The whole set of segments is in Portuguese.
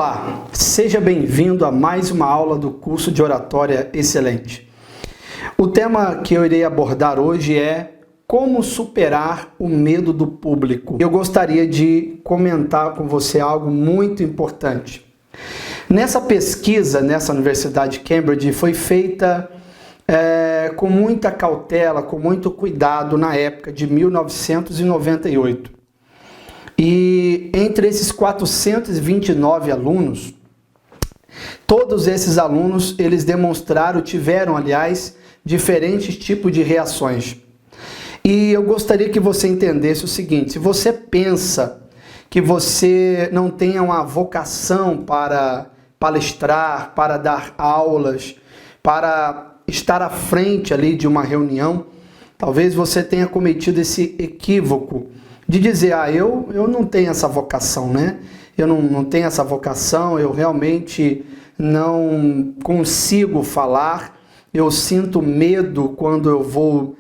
Olá, seja bem-vindo a mais uma aula do curso de Oratória Excelente. O tema que eu irei abordar hoje é como superar o medo do público. Eu gostaria de comentar com você algo muito importante. Nessa pesquisa, nessa Universidade de Cambridge, foi feita com muita cautela, com muito cuidado na época de 1998. E entre esses 429 alunos, todos esses alunos, eles tiveram, aliás, diferentes tipos de reações. E eu gostaria que você entendesse o seguinte: se você pensa que você não tenha uma vocação para palestrar, para dar aulas, para estar à frente ali de uma reunião, talvez você tenha cometido esse equívoco de dizer, eu não tenho essa vocação, né? Eu não tenho essa vocação, eu realmente não consigo falar, eu sinto medo quando eu vou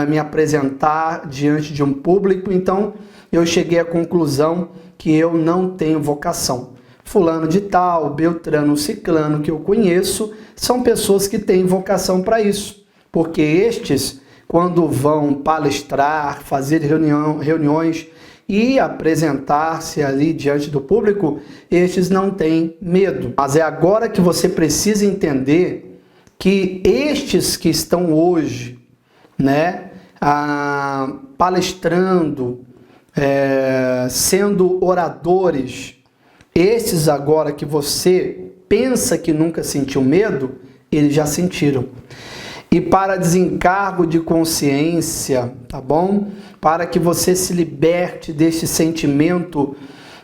me apresentar diante de um público, então eu cheguei à conclusão que eu não tenho vocação. Fulano de tal, Beltrano, Ciclano, que eu conheço, são pessoas que têm vocação para isso, porque estes, quando vão palestrar, fazer reuniões e apresentar-se ali diante do público, estes não têm medo. Mas é agora que você precisa entender que estes que estão hoje, né, palestrando, sendo oradores, estes agora que você pensa que nunca sentiu medo, eles já sentiram. E para desencargo de consciência, tá bom? Para que você se liberte desse sentimento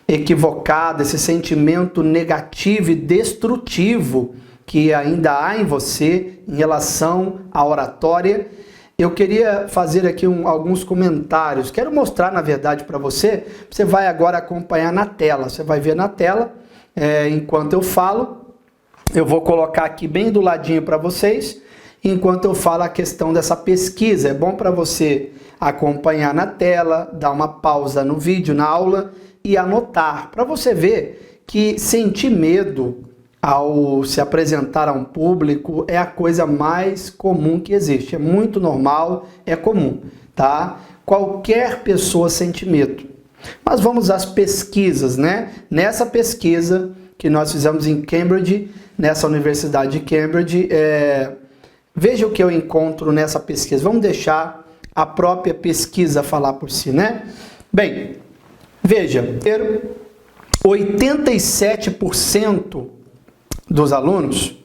equivocado, esse sentimento negativo e destrutivo que ainda há em você em relação à oratória, eu queria fazer aqui alguns comentários. Quero mostrar, na verdade, para você. Você vai agora acompanhar na tela. Você vai ver na tela, enquanto eu falo. Eu vou colocar aqui bem do ladinho para vocês, enquanto eu falo a questão dessa pesquisa. É bom para você acompanhar na tela, dar uma pausa no vídeo, na aula e anotar, para você ver que sentir medo ao se apresentar a um público é a coisa mais comum que existe. É muito normal, é comum, tá? Qualquer pessoa sente medo. Mas vamos às pesquisas, né? Nessa pesquisa que nós fizemos em Cambridge, nessa Universidade de Cambridge, veja o que eu encontro nessa pesquisa. Vamos deixar a própria pesquisa falar por si, né? Bem, veja, 87% dos alunos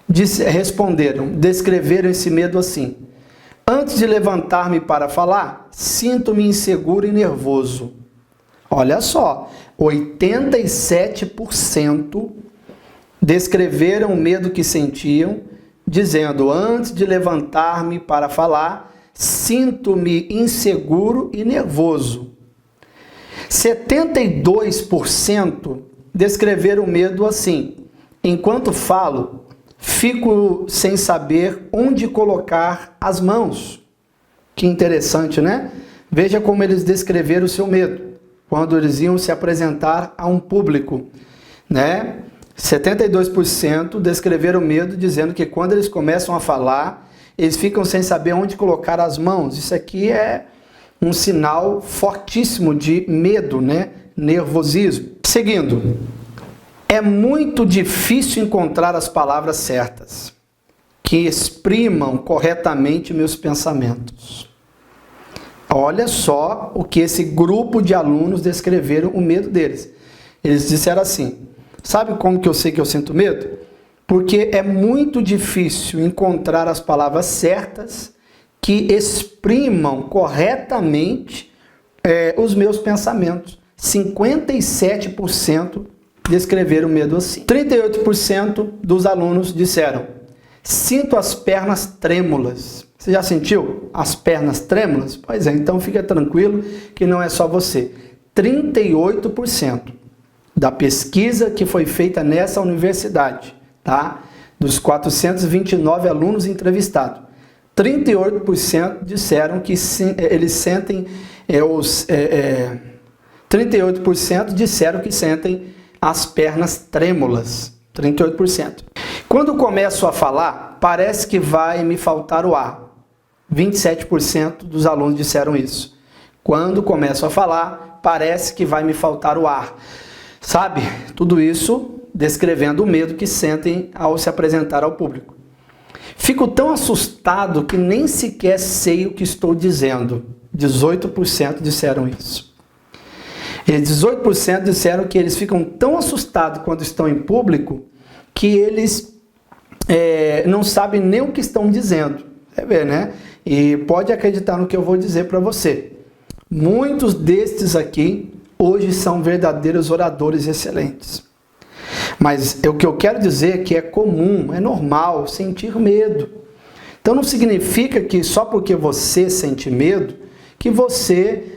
descreveram esse medo assim: antes de levantar-me para falar, sinto-me inseguro e nervoso. Olha só, 87% descreveram o medo que sentiam, dizendo, antes de levantar-me para falar, sinto-me inseguro e nervoso. 72% descreveram o medo assim: enquanto falo, fico sem saber onde colocar as mãos. Que interessante, né? Veja como eles descreveram o seu medo quando eles iam se apresentar a um público, né? 72% descreveram medo dizendo que quando eles começam a falar, eles ficam sem saber onde colocar as mãos. Isso aqui é um sinal fortíssimo de medo, né? Nervosismo. Seguindo, é muito difícil encontrar as palavras certas que exprimam corretamente meus pensamentos. Olha só o que esse grupo de alunos descreveram o medo deles. Eles disseram assim: sabe como que eu sei que eu sinto medo? Porque é muito difícil encontrar as palavras certas que exprimam corretamente os meus pensamentos. 57% descreveram o medo assim. 38% dos alunos disseram: sinto as pernas trêmulas. Você já sentiu as pernas trêmulas? Pois é, então fica tranquilo que não é só você. 38% da pesquisa que foi feita nessa universidade, tá? Dos 429 alunos entrevistados, 38% disseram que eles sentem 38% disseram que sentem as pernas trêmulas, 38%. Quando começo a falar, parece que vai me faltar o ar, 27% dos alunos disseram isso. Quando começo a falar, parece que vai me faltar o ar. Sabe? Tudo isso descrevendo o medo que sentem ao se apresentar ao público. Fico tão assustado que nem sequer sei o que estou dizendo. 18% disseram isso. E 18% disseram que eles ficam tão assustados quando estão em público que eles não sabem nem o que estão dizendo. Né? E pode acreditar no que eu vou dizer para você. Muitos destes aqui hoje são verdadeiros oradores excelentes. Mas o que eu quero dizer é que é comum, é normal sentir medo. Então não significa que só porque você sente medo, que você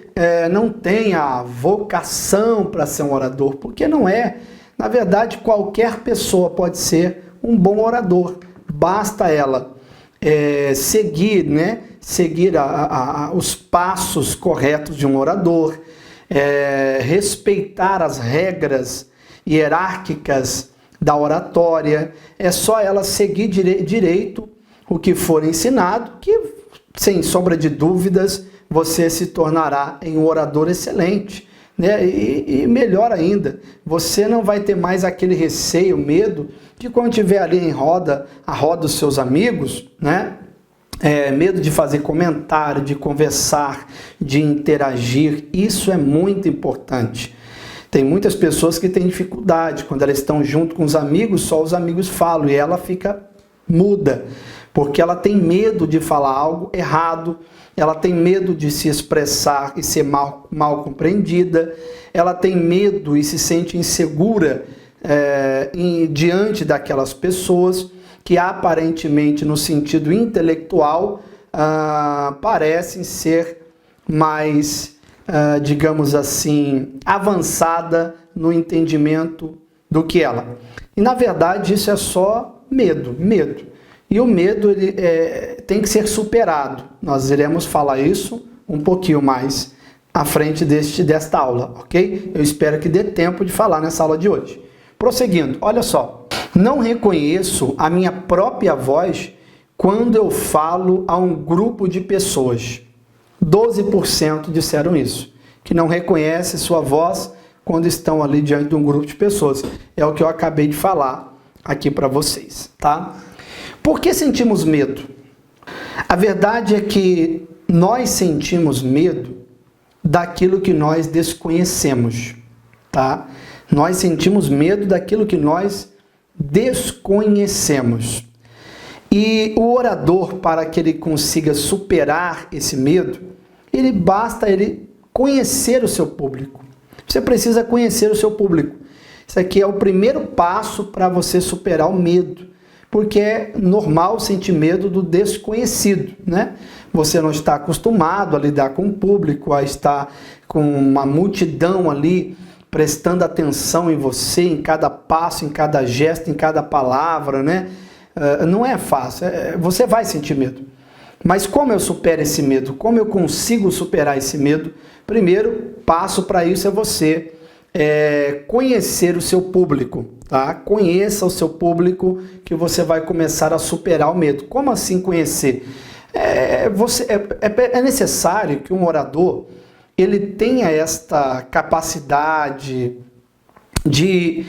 não tem a vocação para ser um orador, porque não é. Na verdade, qualquer pessoa pode ser um bom orador. Basta ela seguir os passos corretos de um orador, respeitar as regras hierárquicas da oratória. É só ela seguir direito o que for ensinado, que, sem sombra de dúvidas, você se tornará um orador excelente, né? E melhor ainda, você não vai ter mais aquele receio, medo de quando estiver ali em a roda dos seus amigos, né? Medo de fazer comentário, de conversar, de interagir. Isso é muito importante. Tem muitas pessoas que têm dificuldade, quando elas estão junto com os amigos, só os amigos falam e ela fica muda, porque ela tem medo de falar algo errado, ela tem medo de se expressar e ser mal compreendida, ela tem medo e se sente insegura diante daquelas pessoas que aparentemente, no sentido intelectual, parecem ser mais, digamos assim, avançada no entendimento do que ela. E na verdade isso é só medo. E o medo tem que ser superado. Nós iremos falar isso um pouquinho mais à frente desta aula, ok? Eu espero que dê tempo de falar nessa aula de hoje. Prosseguindo, olha só. Não reconheço a minha própria voz quando eu falo a um grupo de pessoas. 12% disseram isso, que não reconhece sua voz quando estão ali diante de um grupo de pessoas. É o que eu acabei de falar aqui para vocês, tá? Por que sentimos medo? A verdade é que nós sentimos medo daquilo que nós desconhecemos, tá? Nós sentimos medo daquilo que nós desconhecemos. E o orador, para que ele consiga superar esse medo, basta ele conhecer o seu público. Você precisa conhecer o seu público. Isso aqui é o primeiro passo para você superar o medo, porque é normal sentir medo do desconhecido, né? Você não está acostumado a lidar com o público, a estar com uma multidão ali prestando atenção em você, em cada passo, em cada gesto, em cada palavra, né? Não é fácil, você vai sentir medo. Mas como eu supero esse medo? Como eu consigo superar esse medo? Primeiro passo para isso é você conhecer o seu público, tá? Conheça o seu público que você vai começar a superar o medo. Como assim conhecer? É necessário que um orador ele tenha esta capacidade de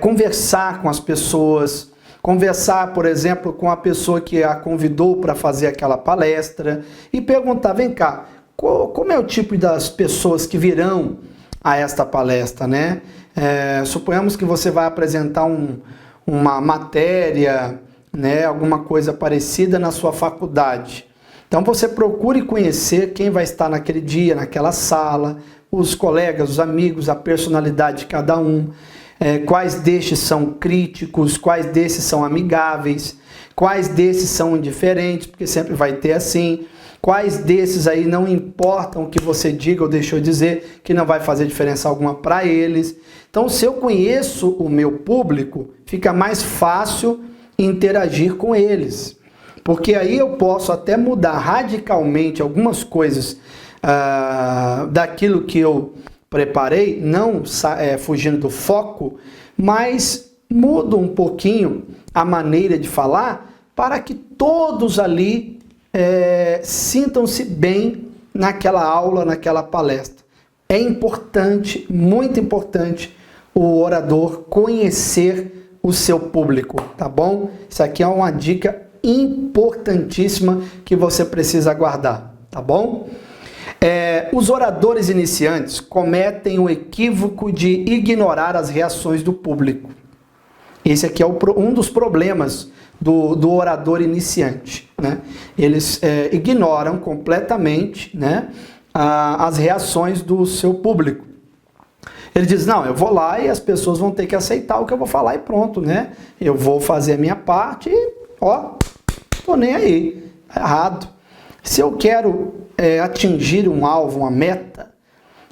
conversar com as pessoas, conversar, por exemplo, com a pessoa que a convidou para fazer aquela palestra e perguntar, vem cá, como é o tipo das pessoas que virão a esta palestra, né? Suponhamos que você vai apresentar uma matéria, né, alguma coisa parecida na sua faculdade. Então você procure conhecer quem vai estar naquele dia, naquela sala, os colegas, os amigos, a personalidade de cada um, quais destes são críticos, quais desses são amigáveis, quais desses são indiferentes, porque sempre vai ter assim, quais desses aí não importam o que você diga ou deixou dizer, que não vai fazer diferença alguma para eles. Então, se eu conheço o meu público, fica mais fácil interagir com eles. Porque aí eu posso até mudar radicalmente algumas coisas daquilo que eu preparei, não fugindo do foco, mas mudo um pouquinho a maneira de falar para que todos ali sintam-se bem naquela aula, naquela palestra. É importante, muito importante, o orador conhecer o seu público, tá bom? Isso aqui é uma dica importantíssima que você precisa guardar, tá bom? Os oradores iniciantes cometem o equívoco de ignorar as reações do público. Esse aqui é um dos problemas do orador iniciante, né? Eles ignoram completamente, né, as reações do seu público. Ele diz, não, eu vou lá e as pessoas vão ter que aceitar o que eu vou falar e pronto, né? Eu vou fazer a minha parte e, tô nem aí. Tá errado. Se eu quero atingir um alvo, uma meta,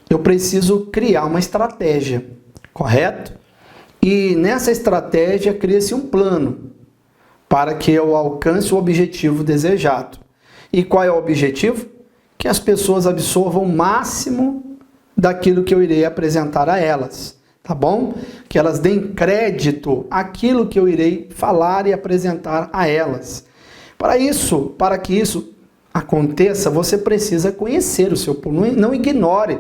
eu preciso criar uma estratégia, correto? E nessa estratégia cria-se um plano para que eu alcance o objetivo desejado. E qual é o objetivo? Que as pessoas absorvam o máximo daquilo que eu irei apresentar a elas, tá bom? Que elas deem crédito àquilo que eu irei falar e apresentar a elas. Para que isso aconteça, você precisa conhecer o seu público. Não ignore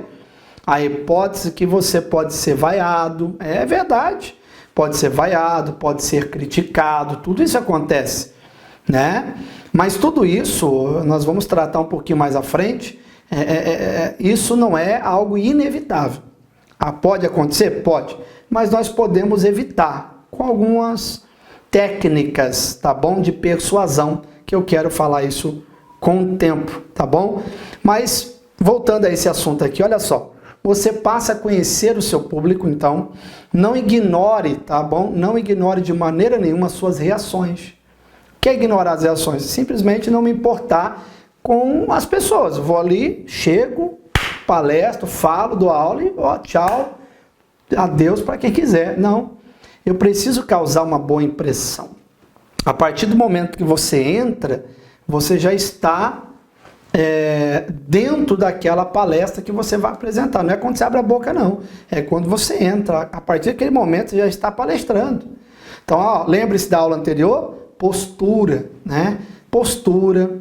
a hipótese que você pode ser vaiado. É verdade. Pode ser vaiado, pode ser criticado, tudo isso acontece, né? Mas tudo isso, nós vamos tratar um pouquinho mais à frente, isso não é algo inevitável. Pode acontecer? Pode. Mas nós podemos evitar com algumas técnicas, tá bom? De persuasão, que eu quero falar isso com o tempo, tá bom? Mas, voltando a esse assunto aqui, olha só. Você passa a conhecer o seu público, então, não ignore, tá bom? Não ignore de maneira nenhuma as suas reações. O que é ignorar as reações? Simplesmente não me importar com as pessoas. Vou ali, chego, palestro, falo, dou aula e tchau, adeus para quem quiser. Não, eu preciso causar uma boa impressão. A partir do momento que você entra, você já está dentro daquela palestra que você vai apresentar. Não é quando você abre a boca, não. É quando você entra. A partir daquele momento, você já está palestrando. Então, lembre-se da aula anterior, postura, né? Postura,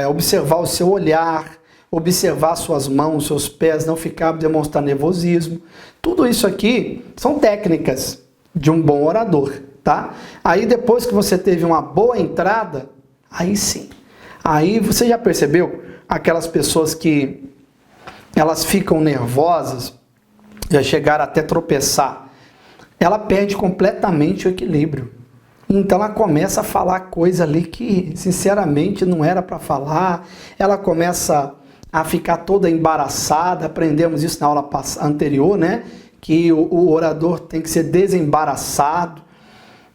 observar o seu olhar, observar suas mãos, seus pés, não ficar demonstrando nervosismo. Tudo isso aqui são técnicas de um bom orador, tá? Aí, depois que você teve uma boa entrada, aí sim. Aí você já percebeu aquelas pessoas que elas ficam nervosas, já chegaram até tropeçar, ela perde completamente o equilíbrio. Então ela começa a falar coisa ali que sinceramente não era para falar, ela começa a ficar toda embaraçada. Aprendemos isso na aula anterior, né? Que o orador tem que ser desembaraçado.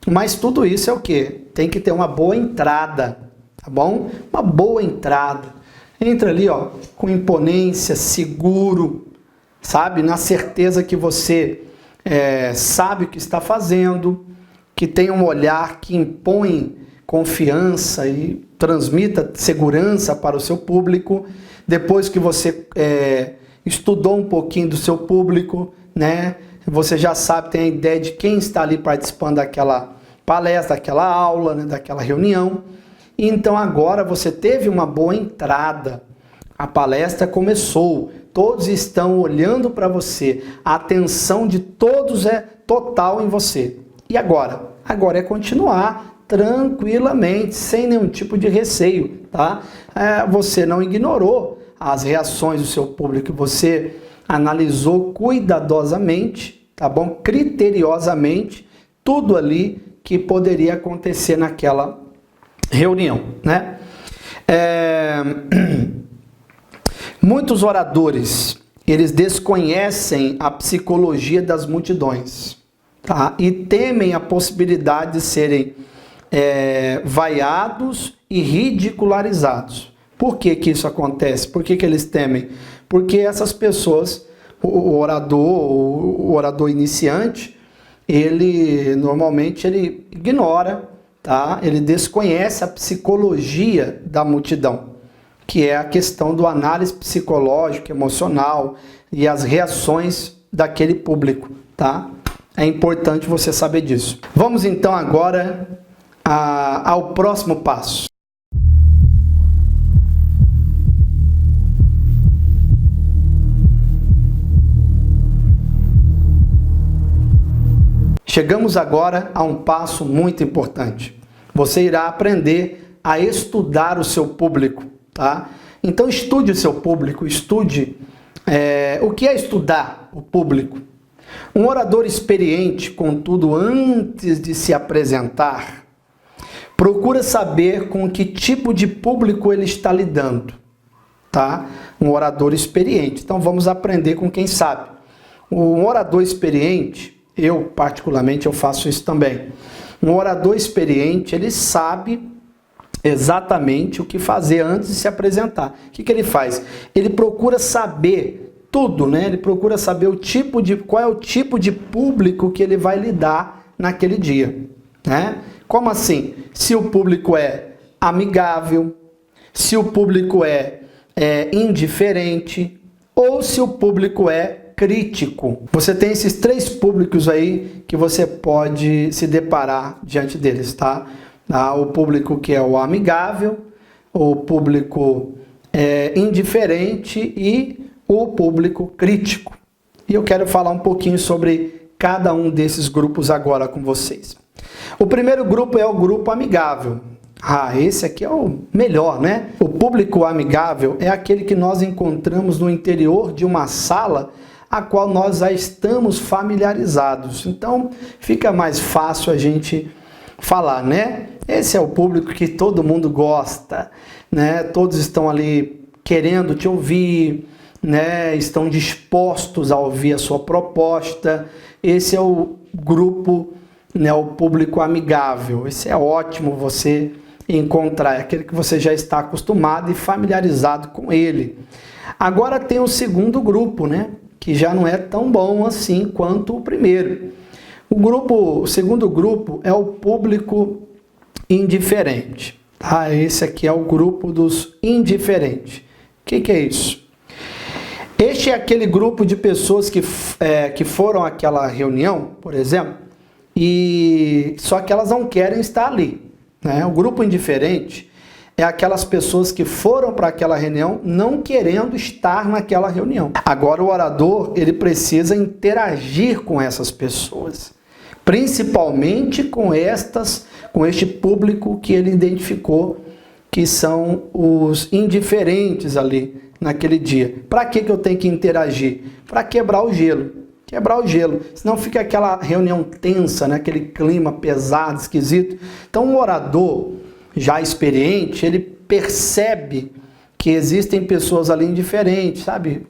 Mas tudo isso é o quê? Tem que ter uma boa entrada, tá bom? Uma boa entrada. Entra ali, com imponência, seguro, sabe? Na certeza que você sabe o que está fazendo, que tem um olhar que impõe confiança e transmita segurança para o seu público. Depois que você estudou um pouquinho do seu público, né? Você já sabe, tem a ideia de quem está ali participando daquela palestra, daquela aula, né? Daquela reunião. Então agora você teve uma boa entrada. A palestra começou, todos estão olhando para você, a atenção de todos é total em você. E agora? Agora é continuar tranquilamente, sem nenhum tipo de receio, tá? Você não ignorou as reações do seu público, você analisou cuidadosamente, tá bom? Criteriosamente, tudo ali que poderia acontecer naquela reunião, né? Muitos oradores, eles desconhecem a psicologia das multidões, tá? E temem a possibilidade de serem vaiados e ridicularizados. Por que que isso acontece? Por que que eles temem? Porque essas pessoas, o orador iniciante, ele normalmente ignora, tá? Ele desconhece a psicologia da multidão. que é a questão do análise psicológica, emocional e as reações daquele público, tá? É importante você saber disso. Vamos então agora ao próximo passo. Chegamos agora a um passo muito importante. Você irá aprender a estudar o seu público, tá? Então estude o seu público, estude o que é estudar o público. Um orador experiente, contudo, antes de se apresentar, procura saber com que tipo de público ele está lidando, tá? Um orador experiente. Então vamos aprender com quem sabe. Um orador experiente, eu particularmente eu faço isso também. Um orador experiente, ele sabe exatamente o que fazer antes de se apresentar. O que ele faz? Ele procura saber tudo, né? Ele procura saber qual é o tipo de público que ele vai lidar naquele dia, né? Como assim? Se o público é amigável, se o público é indiferente ou se o público é crítico. Você tem esses três públicos aí que você pode se deparar diante deles, tá? O público que é o amigável, o público indiferente e o público crítico. E eu quero falar um pouquinho sobre cada um desses grupos agora com vocês. O primeiro grupo é o grupo amigável. Esse aqui é o melhor, né? O público amigável é aquele que nós encontramos no interior de uma sala a qual nós já estamos familiarizados. Então, fica mais fácil a gente falar, né? Esse é o público que todo mundo gosta, né? Todos estão ali querendo te ouvir, né? Estão dispostos a ouvir a sua proposta. Esse é o grupo, né? O público amigável. Esse é ótimo você encontrar, é aquele que você já está acostumado e familiarizado com ele. Agora tem o segundo grupo, né? Que já não é tão bom assim quanto o primeiro. O segundo grupo é o público indiferente. Tá? Esse aqui é o grupo dos indiferentes. O que é isso? Este é aquele grupo de pessoas que foram àquela reunião, por exemplo, e só que elas não querem estar ali, né? O grupo indiferente é aquelas pessoas que foram para aquela reunião não querendo estar naquela reunião. Agora o orador, ele precisa interagir com essas pessoas, principalmente com este público que ele identificou que são os indiferentes ali naquele dia. Para que eu tenho que interagir? Para quebrar o gelo. Quebrar o gelo, senão fica aquela reunião tensa, né? Aquele clima pesado, esquisito. Então o orador já experiente, ele percebe que existem pessoas ali indiferentes, sabe?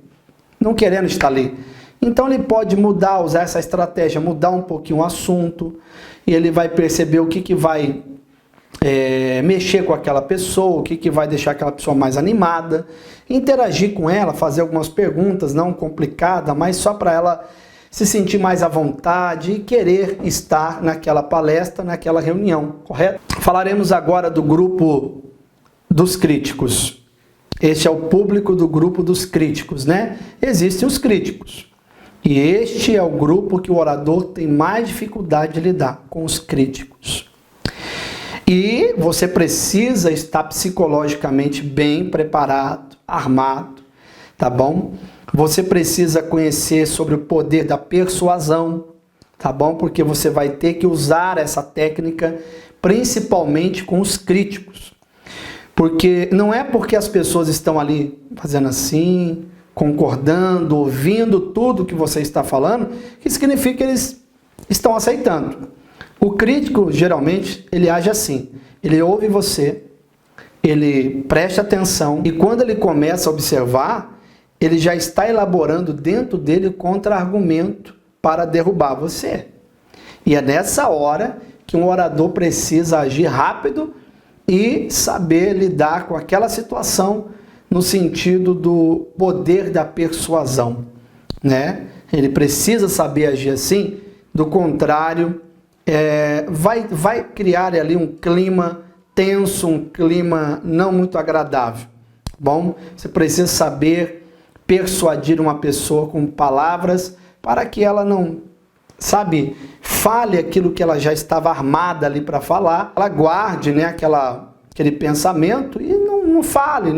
Não querendo estar ali. Então ele pode usar essa estratégia, mudar um pouquinho o assunto, e ele vai perceber o que vai mexer com aquela pessoa, o que vai deixar aquela pessoa mais animada, interagir com ela, fazer algumas perguntas, não complicadas, mas só para ela se sentir mais à vontade e querer estar naquela palestra, naquela reunião, correto? Falaremos agora do grupo dos críticos. Este é o público do grupo dos críticos, né? Existem os críticos. E este é o grupo que o orador tem mais dificuldade de lidar, com os críticos. E você precisa estar psicologicamente bem preparado, armado, tá bom? Você precisa conhecer sobre o poder da persuasão, tá bom? Porque você vai ter que usar essa técnica principalmente com os críticos. Porque não é porque as pessoas estão ali fazendo assim, concordando, ouvindo tudo que você está falando, que significa que eles estão aceitando. O crítico, geralmente, ele age assim. Ele ouve você, ele presta atenção e quando ele começa a observar, ele já está elaborando dentro dele contra-argumento para derrubar você. E é nessa hora que um orador precisa agir rápido e saber lidar com aquela situação no sentido do poder da persuasão, né? Ele precisa saber agir assim, do contrário, vai criar ali um clima tenso, um clima não muito agradável, Bom, você precisa saber persuadir uma pessoa com palavras para que ela não, sabe, fale aquilo que ela já estava armada ali para falar. Ela guarde, né, aquele pensamento e não fale,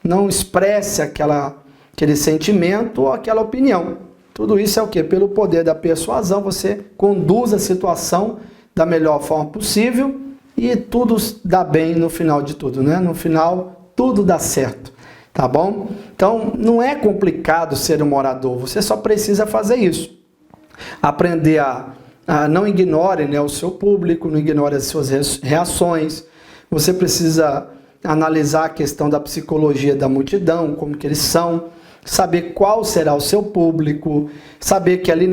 não expresse aquele sentimento ou aquela opinião. Tudo isso é o quê? Pelo poder da persuasão, você conduz a situação da melhor forma possível e tudo dá bem no final de tudo, né? No final, tudo dá certo, tá bom? Então, não é complicado ser um orador, você só precisa fazer isso. Aprender a não ignore, né, o seu público, não ignore as suas reações. Você precisa analisar a questão da psicologia da multidão, como que eles são, saber qual será o seu público, saber que ali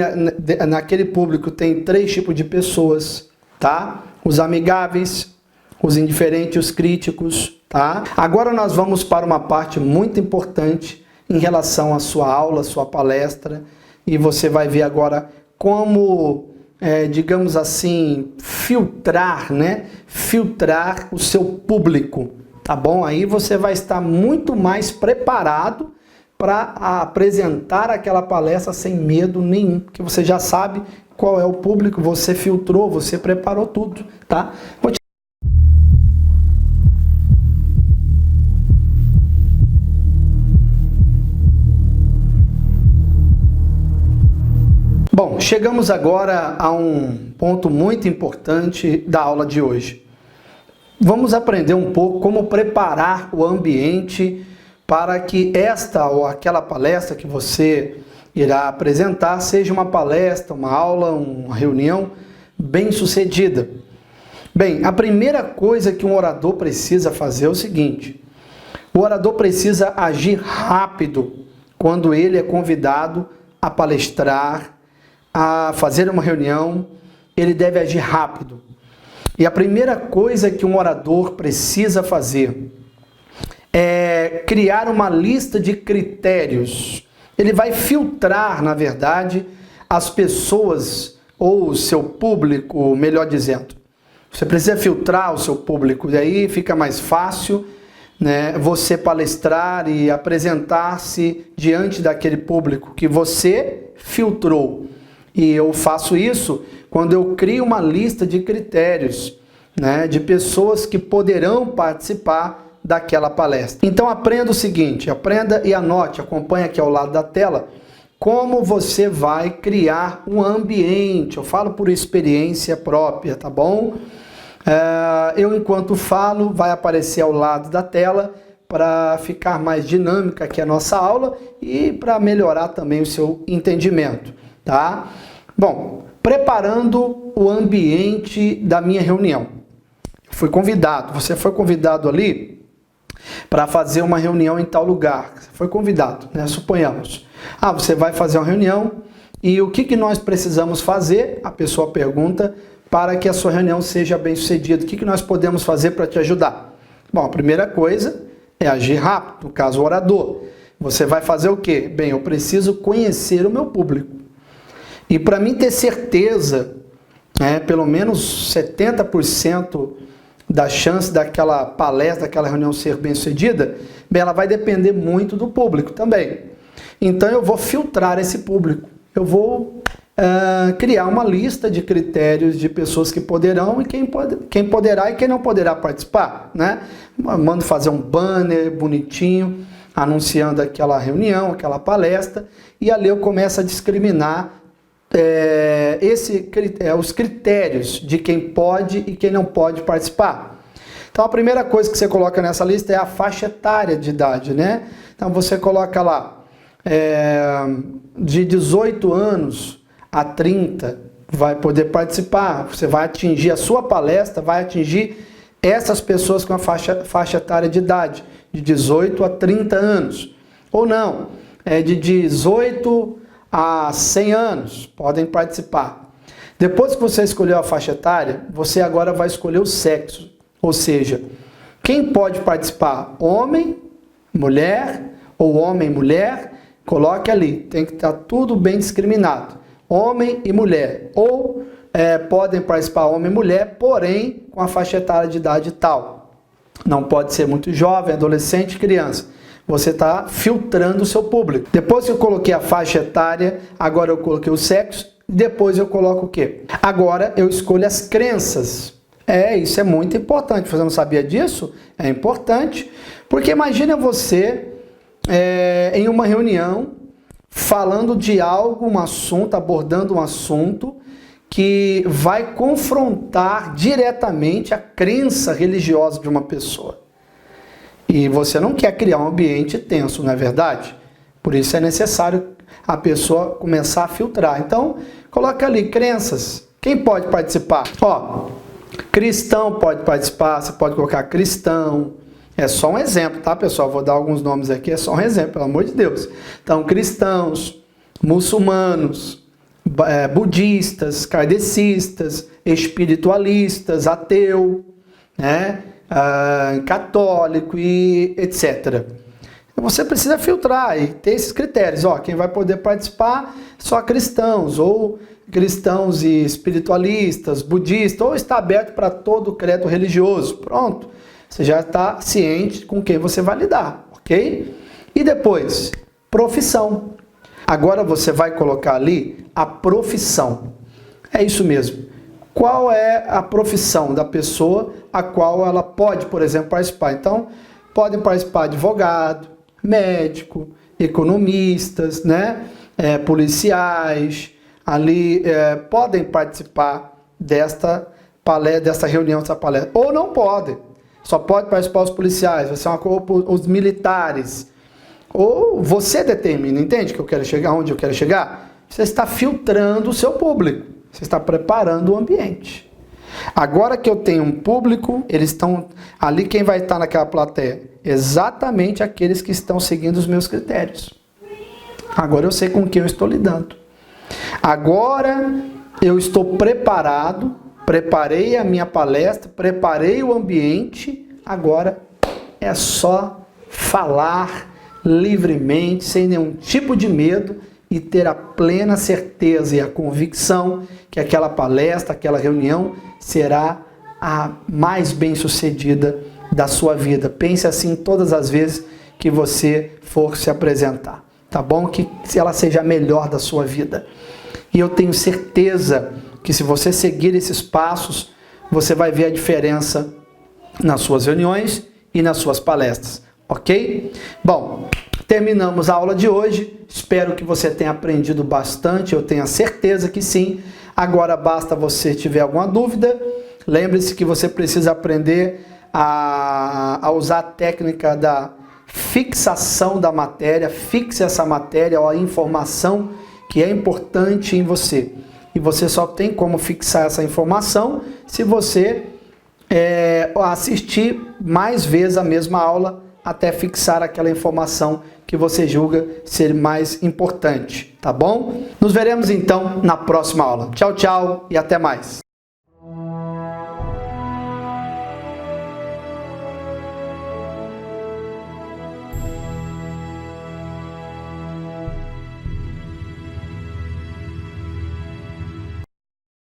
naquele público tem 3 tipos de pessoas, tá? Os amigáveis, os indiferentes, os críticos, tá? Agora nós vamos para uma parte muito importante em relação à sua aula, à sua palestra, e você vai ver agora como, digamos assim, filtrar, né? Filtrar o seu público, tá bom? Aí você vai estar muito mais preparado para apresentar aquela palestra sem medo nenhum, porque você já sabe qual é o público, você filtrou, você preparou tudo, tá? Bom, chegamos agora a um ponto muito importante da aula de hoje. Vamos aprender um pouco como preparar o ambiente para que esta ou aquela palestra que você irá apresentar seja uma palestra, uma aula, uma reunião bem sucedida. Bem, a primeira coisa que um orador precisa fazer é o seguinte: o orador precisa agir rápido quando ele é convidado a palestrar, a fazer uma reunião, ele deve agir rápido. E a primeira coisa que um orador precisa fazer é criar uma lista de critérios. Ele vai filtrar, na verdade, as pessoas ou o seu público, melhor dizendo. Você precisa filtrar o seu público, e aí fica mais fácil, né, você palestrar e apresentar-se diante daquele público que você filtrou. E eu faço isso quando eu crio uma lista de critérios, né, de pessoas que poderão participar daquela palestra. Então aprenda o seguinte, aprenda e anote, acompanhe aqui ao lado da tela, como você vai criar um ambiente. Eu falo por experiência própria, tá bom? Eu, enquanto falo, vai aparecer ao lado da tela para ficar mais dinâmica aqui a nossa aula e para melhorar também o seu entendimento, tá? Bom, preparando o ambiente da minha reunião. Fui convidado, você foi convidado ali para fazer uma reunião em tal lugar. Você foi convidado, né? Suponhamos. Você vai fazer uma reunião e o que nós precisamos fazer? A pessoa pergunta, para que a sua reunião seja bem sucedida. O que nós podemos fazer para te ajudar? Bom, a primeira coisa é agir rápido, no caso o orador. Você vai fazer o quê? Bem, eu preciso conhecer o meu público. E para mim ter certeza, pelo menos 70% da chance daquela palestra, daquela reunião ser bem sucedida, bem, ela vai depender muito do público também. Então eu vou filtrar esse público. Eu vou criar uma lista de critérios de pessoas que poderão e quem poderá e quem não poderá participar, né? Mando fazer um banner bonitinho, anunciando aquela reunião, aquela palestra, e ali eu começo a discriminar os critérios de quem pode e quem não pode participar. Então a primeira coisa que você coloca nessa lista é a faixa etária de idade, né? Então você coloca lá de 18 anos a 30 vai poder participar. Você vai atingir, a sua palestra vai atingir essas pessoas com a faixa etária de idade, de 18 a 30 anos. Ou não, de 18 a 100 anos, podem participar. Depois que você escolheu a faixa etária, você agora vai escolher o sexo. Ou seja, quem pode participar? Homem, mulher, ou homem, mulher, coloque ali. Tem que estar tudo bem discriminado. Homem e mulher. Ou podem participar homem e mulher, porém com a faixa etária de idade tal. Não pode ser muito jovem, adolescente, criança. Você está filtrando o seu público. Depois que eu coloquei a faixa etária, agora eu coloquei o sexo, depois eu coloco o quê? Agora eu escolho as crenças. Isso é muito importante. Você não sabia disso? É importante. Porque imagina você em uma reunião falando de algo, um assunto, abordando um assunto que vai confrontar diretamente a crença religiosa de uma pessoa. E você não quer criar um ambiente tenso, não é verdade? Por isso é necessário a pessoa começar a filtrar. Então, coloca ali crenças. Quem pode participar? Cristão pode participar, você pode colocar cristão. É só um exemplo, tá, pessoal? Vou dar alguns nomes aqui, é só um exemplo, pelo amor de Deus. Então, cristãos, muçulmanos, budistas, kardecistas, espiritualistas, ateu, né? Católico e etc. Você precisa filtrar e ter esses critérios. Quem vai poder participar só cristãos, ou cristãos e espiritualistas, budistas, ou está aberto para todo o credo religioso. Pronto, você já está ciente com quem você vai lidar, ok? E depois, profissão. Agora você vai colocar ali a profissão. É isso mesmo. Qual é a profissão da pessoa a qual ela pode, por exemplo, participar? Então, podem participar advogado, médico, economistas, né? Policiais, ali podem participar desta reunião, dessa palestra. Ou não podem. Só pode participar os policiais, vai ser uma coisa os militares. Ou você determina, entende que eu quero chegar onde eu quero chegar? Você está filtrando o seu público. Você está preparando o ambiente. Agora que eu tenho um público, eles estão ali, quem vai estar naquela plateia? Exatamente aqueles que estão seguindo os meus critérios. Agora eu sei com quem eu estou lidando. Agora eu estou preparado, preparei a minha palestra, preparei o ambiente, agora é só falar livremente, sem nenhum tipo de medo, e ter a plena certeza e a convicção que aquela palestra, aquela reunião será a mais bem-sucedida da sua vida. Pense assim todas as vezes que você for se apresentar, tá bom? Que ela seja a melhor da sua vida. E eu tenho certeza que se você seguir esses passos, você vai ver a diferença nas suas reuniões e nas suas palestras, ok? Bom, terminamos a aula de hoje. Espero que você tenha aprendido bastante, eu tenho a certeza que sim. Agora basta você tiver alguma dúvida. Lembre-se que você precisa aprender a usar a técnica da fixação da matéria. Fixe essa matéria ou a informação que é importante em você. E você só tem como fixar essa informação se você assistir mais vezes a mesma aula até fixar aquela informação que você julga ser mais importante, tá bom? Nos veremos então na próxima aula. Tchau, tchau e até mais.